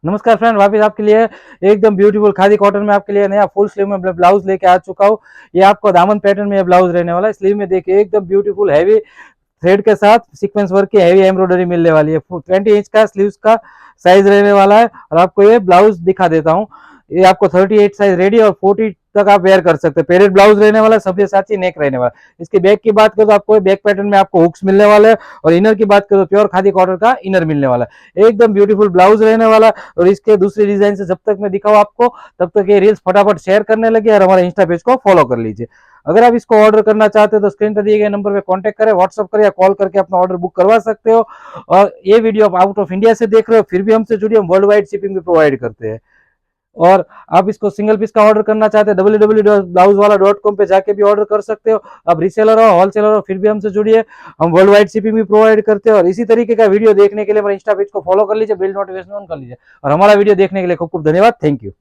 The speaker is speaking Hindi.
नमस्कार फ्रेंड, वापस आपके लिए एकदम ब्यूटीफुल खादी कॉटन में आपके लिए नया फुल स्लीव में ब्लाउज लेके आ चुका हूँ। ये आपको दामन पैटर्न में ब्लाउज रहने वाला है। स्लीव में देखिए एकदम ब्यूटीफुल हैवी थ्रेड के साथ सीक्वेंस वर्क की हैवी एम्ब्रॉयडरी मिलने वाली है। 20 इंच का स्लीव्स का साइज रहने वाला है। और आपको ये ब्लाउज दिखा देता हूँ। ये आपको 38 साइज रेडी और 40 तक आप वेयर कर सकते हैं। पेरेड ब्लाउज रहने वाला है, सब्यसाची नेक रहने वाला है। इसके बैक की बात करो तो आपको बैक पैटर्न में आपको हुक्स मिलने वाले हैं। और इनर की बात करो तो प्योर खादी कॉटन का इनर मिलने वाला है। एकदम ब्यूटीफुल ब्लाउज रहने वाला है। और इसके दूसरी डिजाइन से जब तक मैं दिखाऊँ आपको, तब तक ये रील्स फटाफट शेयर करने लगे और हमारे इंस्टा पेज को फॉलो कर लीजिए। अगर आप इसको ऑर्डर करना चाहते हो तो स्क्रीन पर दिए गए नंबर पे कांटेक्ट करें, व्हाट्सअप करें या कॉल करके अपना ऑर्डर बुक करवा सकते हो। और ये वीडियो आप आउट ऑफ इंडिया से देख रहे हो फिर भी हमसे जुड़िए, हम वर्ल्ड वाइड शिपिंग भी प्रोवाइड करते हैं। और आप इसको सिंगल पीस का ऑर्डर करना चाहते हैं www.blousewala.com पे जाके भी ऑर्डर कर सकते हो। आप रीसेलर हो, होलसेलर हो, फिर भी हमसे जुड़िए, हम वर्ल्ड वाइड शिपिंग भी प्रोवाइड करते हैं। और इसी तरीके का वीडियो देखने के लिए हमारे इंस्टा पेज को फॉलो कर लीजिए, बेल नोटिफिकेशन ऑन कर लीजिए। और हमारा वीडियो देखने के लिए खूब खूब धन्यवाद। Thank you.